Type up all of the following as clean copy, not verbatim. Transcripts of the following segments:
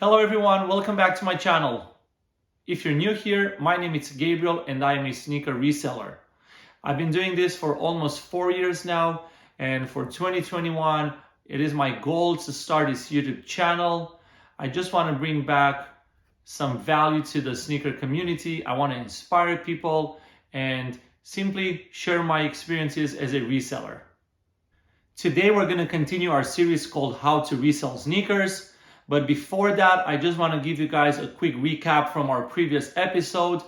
Hello everyone, welcome back to my channel. If you're new here, my name is Gabriel and I am a sneaker reseller. I've been doing this for almost 4 years now, and for 2021, it is my goal to start this YouTube channel. I just want to bring back some value to the sneaker community. I want to inspire people and simply share my experiences as a reseller. Today we're going to continue our series called How to Resell Sneakers. But before that, I just want to give you guys a quick recap from our previous episode.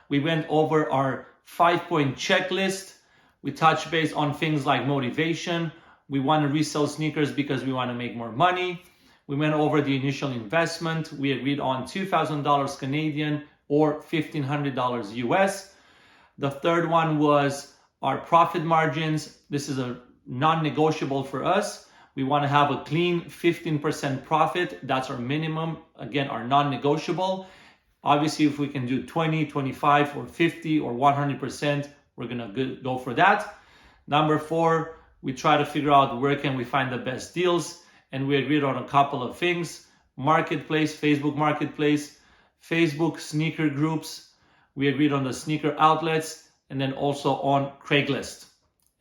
We went over our 5-point checklist. We touched base on things like motivation. We want to resell sneakers because we want to make more money. We went over the initial investment. We agreed on $2,000 Canadian or $1,500 US. The third one was our profit margins. This is a non-negotiable for us. We want to have a clean 15% profit. That's our minimum. Again, our non-negotiable. Obviously, if we can do 20, 25, or 50, or 100%, we're going to go for that. Number 4, we try to figure out where can we find the best deals. And we agreed on a couple of things. Marketplace, Facebook sneaker groups. We agreed on the sneaker outlets, and then also on Craigslist.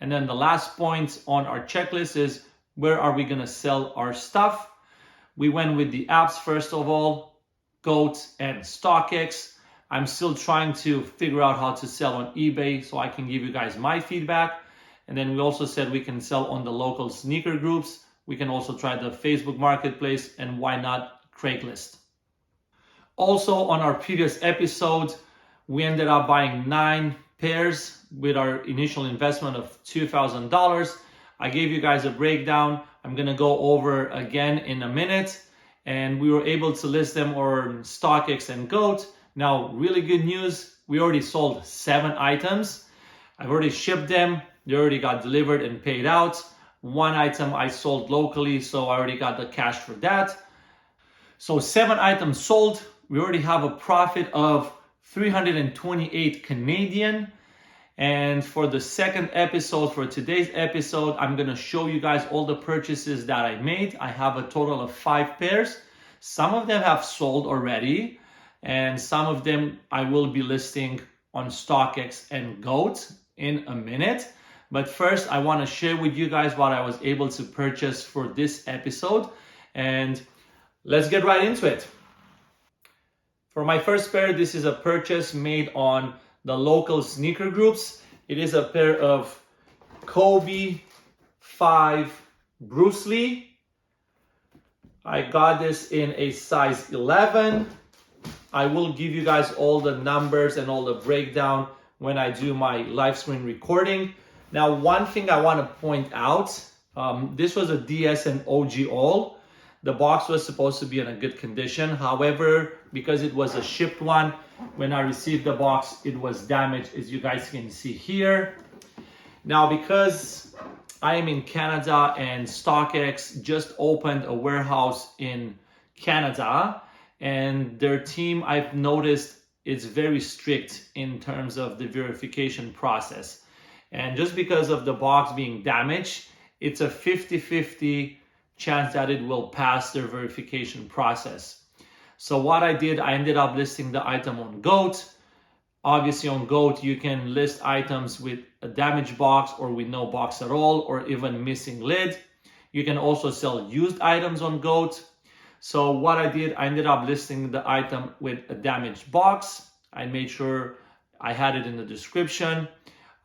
And then the last point on our checklist is, where are we going to sell our stuff? We went with the apps first of all, GOAT and StockX. I'm still trying to figure out how to sell on eBay so I can give you guys my feedback. And then we also said we can sell on the local sneaker groups. We can also try the Facebook Marketplace, and why not Craigslist. Also on our previous episode, we ended up buying 9 pairs with our initial investment of $2,000. I gave you guys a breakdown. I'm gonna go over again in a minute. And we were able to list them on StockX and GOAT. Now, really good news, we already sold 7 items. I've already shipped them. They already got delivered and paid out. 1 item I sold locally, so I already got the cash for that. So 7 items sold. We already have a profit of 328 Canadian. And for the second episode, for today's episode, I'm going to show you guys all the purchases that I made. I have a total of 5 pairs. Some of them have sold already, and some of them I will be listing on StockX and GOAT in a minute. But first, I want to share with you guys what I was able to purchase for this episode. And let's get right into it. For my first pair, this is a purchase made on the local sneaker groups. It is a pair of Kobe 5 Bruce Lee. I got this in a size 11. I will give you guys all the numbers and all the breakdown when I do my live screen recording. Now, one thing I want to point out, this was a DS and OG all. The box was supposed to be in a good condition. However, because it was a shipped one, when I received the box, it was damaged, as you guys can see here. Now, because I am in Canada and StockX just opened a warehouse in Canada, and their team, I've noticed, is very strict in terms of the verification process. And just because of the box being damaged, it's a 50-50 chance that it will pass their verification process. So what I did, I ended up listing the item on GOAT. Obviously on GOAT, you can list items with a damaged box or with no box at all, or even missing lid. You can also sell used items on GOAT. So what I did, I ended up listing the item with a damaged box. I made sure I had it in the description.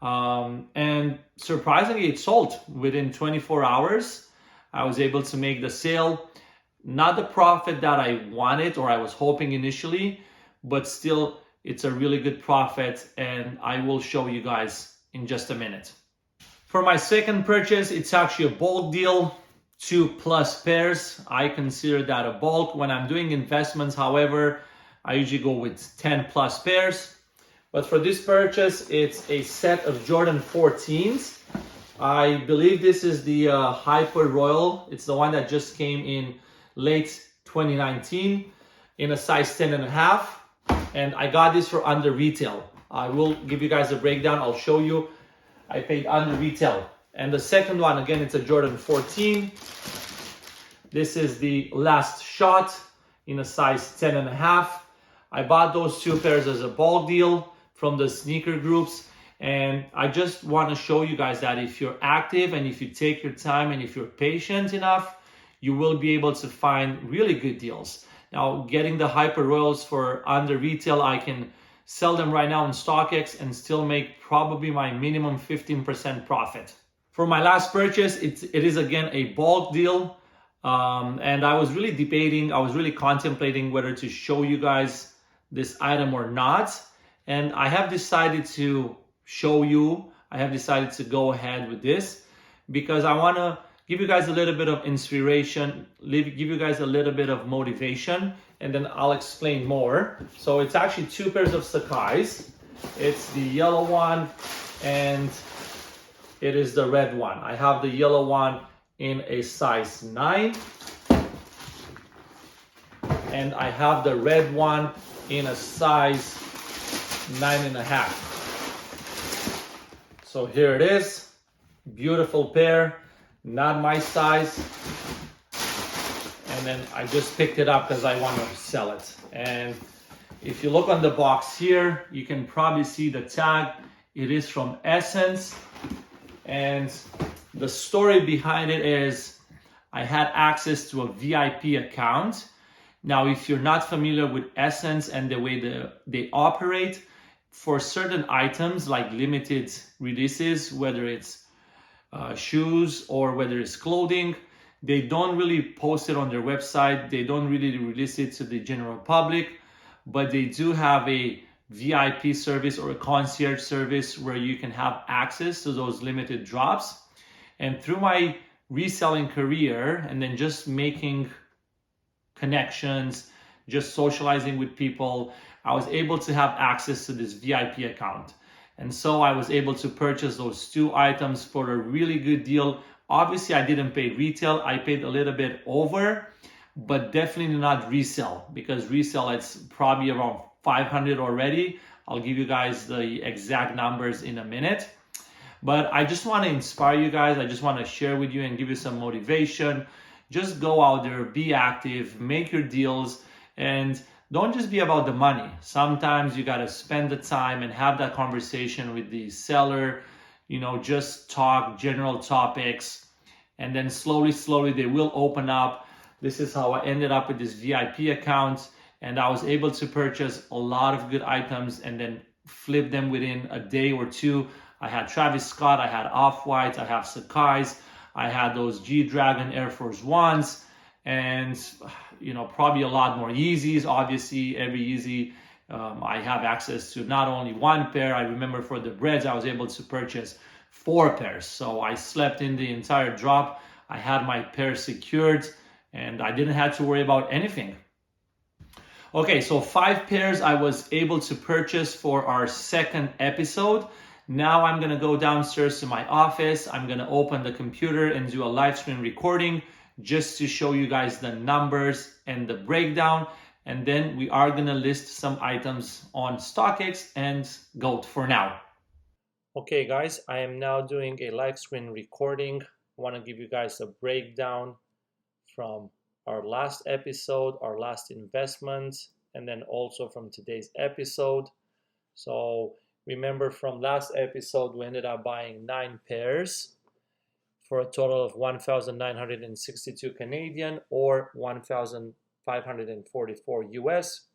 And surprisingly, it sold within 24 hours. I was able to make the sale. Not the profit that I wanted or I was hoping initially, but still it's a really good profit, and I will show you guys in just a minute. For my second purchase, it's actually a bulk deal, 2+ pairs. I consider that a bulk. When I'm doing investments, however, I usually go with 10+ pairs. But for this purchase, it's a set of Jordan 14s. I believe this is the Hyper Royal. It's the one that just came in late 2019 in a size 10.5, and I got this for under retail. I will give you guys a breakdown. I'll show you. I paid under retail. And the second one, again, it's a Jordan 14. This is the last shot. in a size 10.5. I bought those 2 pairs as a bulk deal from the sneaker groups. And I just want to show you guys that if you're active and if you take your time and if you're patient enough, you will be able to find really good deals. Now, getting the Hyper Royals for under retail, I can sell them right now on StockX and still make probably my minimum 15% profit. For my last purchase, it is again a bulk deal. And I was really debating, I was really contemplating whether to show you guys this item or not. And I have decided to show you, I have decided to go ahead with this because I want to give you guys a little bit of inspiration, give you guys a little bit of motivation, and then I'll explain more. So it's actually 2 pairs of Sakai's. It's the yellow one and it is the red one. I have the yellow one in a size 9 and I have the red one in a size 9.5. So here it is, beautiful pair, not my size. And then I just picked it up because I want to sell it. And if you look on the box here, you can probably see the tag. It is from Essence. And the story behind it is I had access to a VIP account. Now, if you're not familiar with Essence and the way they operate, for certain items like limited releases, whether it's shoes or whether it's clothing, they don't really post it on their website. They don't really release it to the general public, but they do have a VIP service or a concierge service where you can have access to those limited drops. And through my reselling career and then just making connections, just socializing with people, I was able to have access to this VIP account. And so I was able to purchase those 2 items for a really good deal. Obviously, I didn't pay retail. I paid a little bit over, but definitely not resale, because resale it's probably around $500 already. I'll give you guys the exact numbers in a minute. But I just want to inspire you guys. I just want to share with you and give you some motivation. Just go out there, be active, make your deals, and don't just be about the money. Sometimes you got to spend the time and have that conversation with the seller, just talk general topics, and then slowly they will open up. This is how I ended up with this VIP account, and I was able to purchase a lot of good items and then flip them within a day or 2. I had Travis Scott, I had Off-White, I have Sakai's, I had those G-Dragon Air Force Ones, and probably a lot more Yeezys. Obviously, every Yeezy I have access to not only 1 pair. I remember for the breads, I was able to purchase 4 pairs. So I slept in the entire drop. I had my pair secured and I didn't have to worry about anything. Okay, so 5 pairs I was able to purchase for our second episode. Now I'm gonna go downstairs to my office. I'm gonna open the computer and do a live screen recording just to show you guys the numbers and the breakdown. And then we are gonna list some items on StockX and GOAT for now. Okay guys, I am now doing a live screen recording. I wanna give you guys a breakdown from our last episode, our last investment, and then also from today's episode. So remember from last episode, we ended up buying 9 pairs for a total of 1,962 Canadian or 1,544 US.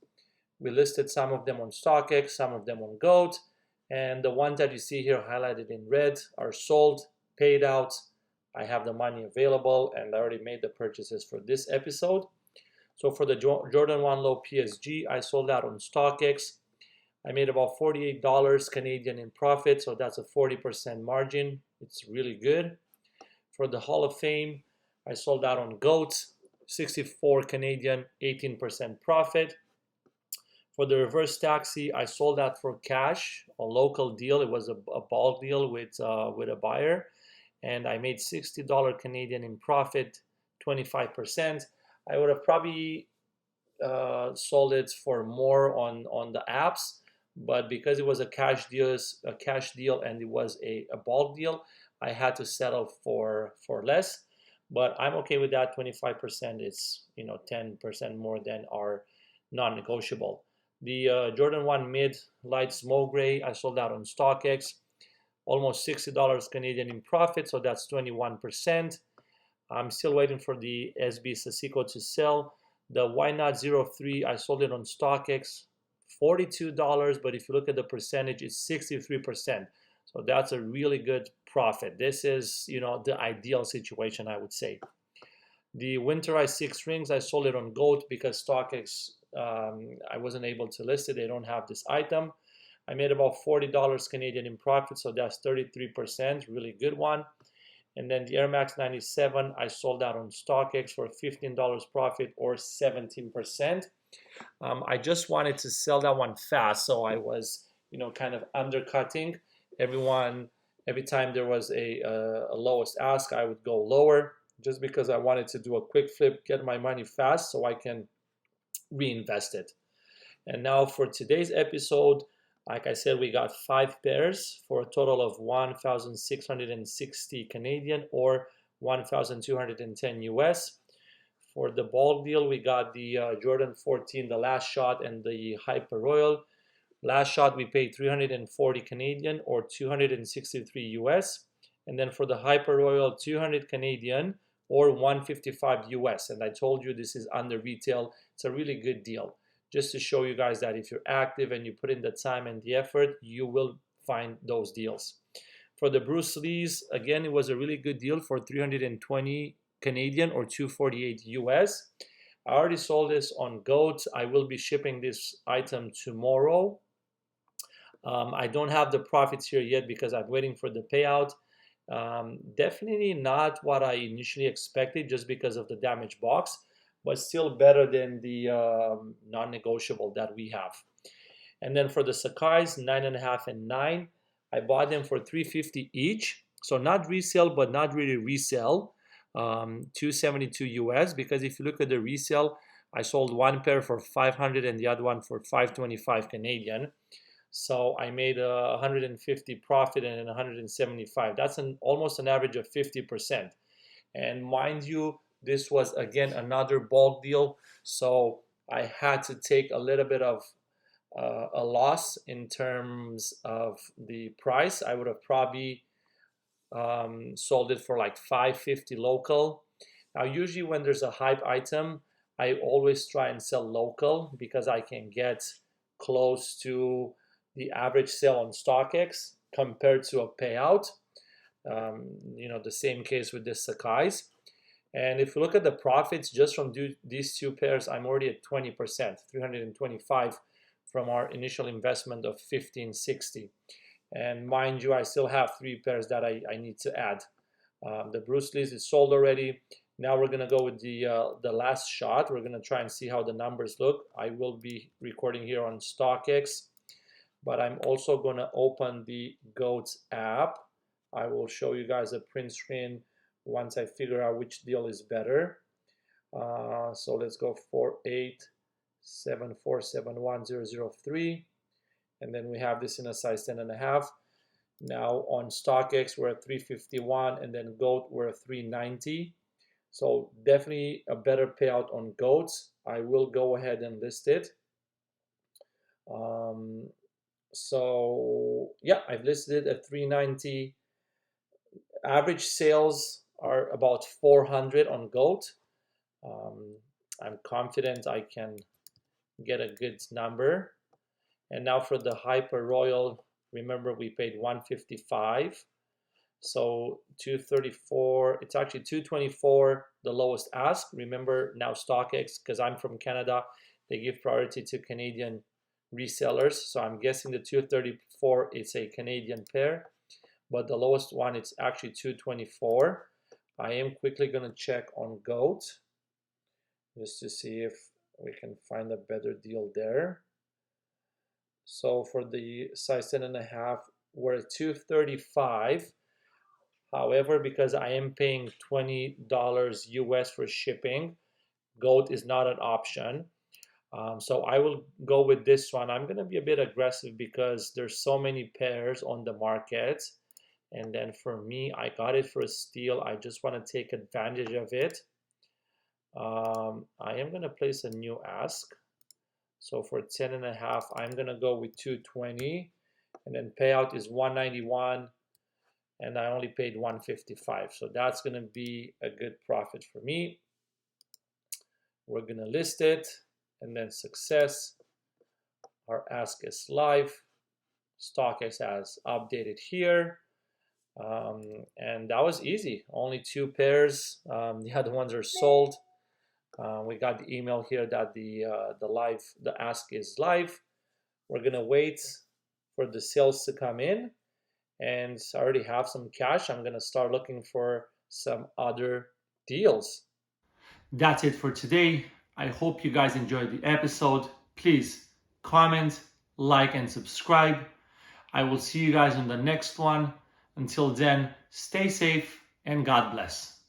We listed some of them on StockX, some of them on GOAT, and the ones that you see here highlighted in red are sold, paid out. I have the money available and I already made the purchases for this episode. So for the Jordan 1 Low PSG, I sold out on StockX. I made about $48 Canadian in profit, so that's a 40% margin. It's really good. For the Hall of Fame, I sold out on GOAT, 64 Canadian, 18% profit. For the reverse taxi, I sold out for cash, a local deal. It was a bulk deal with a buyer, and I made $60 Canadian in profit, 25%. I would have probably sold it for more on the apps, but because it was a cash deal and it was a bulk deal, I had to settle for less. but I'm okay with that. 25% is 10% more than our non-negotiable. The Jordan 1 mid light smoke gray, I sold out on StockX, almost $60 Canadian in profit, so that's 21%. I'm still waiting for the SB Sasico to sell. The Why Not 03, I sold it on StockX, $42, but if you look at the percentage, it's 63%. So that's a really good profit. This is, the ideal situation, I would say. The Winterized 6 rings, I sold it on Goat because StockX, I wasn't able to list it. They don't have this item. I made about $40 Canadian in profit, so that's 33%, really good one. And then the Air Max 97, I sold out on StockX for $15 profit or 17%. I just wanted to sell that one fast, so I was, kind of undercutting everyone. Every time there was a lowest ask, I would go lower just because I wanted to do a quick flip, get my money fast so I can reinvest it. And now for today's episode, like I said, we got 5 pairs for a total of 1,660 Canadian or 1,210 US. For the bulk deal, we got the Jordan 14, the last shot, and the Hyper Royal. Last shot, we paid 340 Canadian or 263 US. And then for the Hyper Royal, 200 Canadian or 155 US. And I told you this is under retail. It's a really good deal. Just to show you guys that if you're active and you put in the time and the effort, you will find those deals. For the Bruce Lee's, again, it was a really good deal for 320 Canadian or 248 US. I already sold this on Goat. I will be shipping this item tomorrow. I don't have the profits here yet because I'm waiting for the payout. Definitely not what I initially expected just because of the damaged box, but still better than the non-negotiable that we have. And then for the Sakai's 9.5 and 9, I bought them for $350 each. So not resale, but not really resale. 272 US, because if you look at the resale, I sold one pair for 500 and the other one for 525 Canadian. So I made a 150 profit and 175. That's almost an average of 50%. And mind you, this was again another bulk deal, so I had to take a little bit of a loss in terms of the price. I would have probably sold it for like 550 local. Now usually when there's a hype item, I always try and sell local because I can get close to the average sale on StockX compared to a payout. The same case with the Sakai's. And if you look at the profits just from these 2 pairs, I'm already at 20%, 325 from our initial investment of 1560. And mind you, I still have 3 pairs that I need to add. The Bruce Lee's is sold already. Now we're gonna go with the last shot. We're gonna try and see how the numbers look. I will be recording here on StockX, but I'm also gonna open the GOATS app. I will show you guys a print screen once I figure out which deal is better. So let's go 4874710003, and then we have this in a size 10.5. Now on StockX we're at 351, and then Goat we're at 390. So definitely a better payout on Goats. I will go ahead and list it. So yeah, I've listed it at 390. Average sales are about 400 on Goat. I'm confident I can get a good number. And now for the Hyper Royal, remember we paid 155. So 234, it's actually 224, the lowest ask. Remember now StockX, because I'm from Canada, they give priority to Canadian resellers. So I'm guessing the 234 is a Canadian pair, but the lowest one it's actually 224. I am quickly going to check on Goat just to see if we can find a better deal there. So for the size 10.5, we're at 235. However, because I am paying $20 US for shipping, Goat is not an option. So I will go with this one. I'm going to be a bit aggressive because there's so many pairs on the market, And then for me, I got it for a steal. I just want to take advantage of it. I am going to place a new ask. So for 10.5, I'm going to go with 220, and then payout is 191, and I only paid 155. So that's going to be a good profit for me. We're going to list it, and then success. Our ask is live. StockX has updated here. And that was easy. Only 2 pairs. The other ones are sold. We got the email here that the ask is live. We're gonna wait for the sales to come in, and I already have some cash. I'm gonna start looking for some other deals. That's it for today. I hope you guys enjoyed the episode. Please comment, like, and subscribe. I will see you guys in the next one. Until then, stay safe and God bless.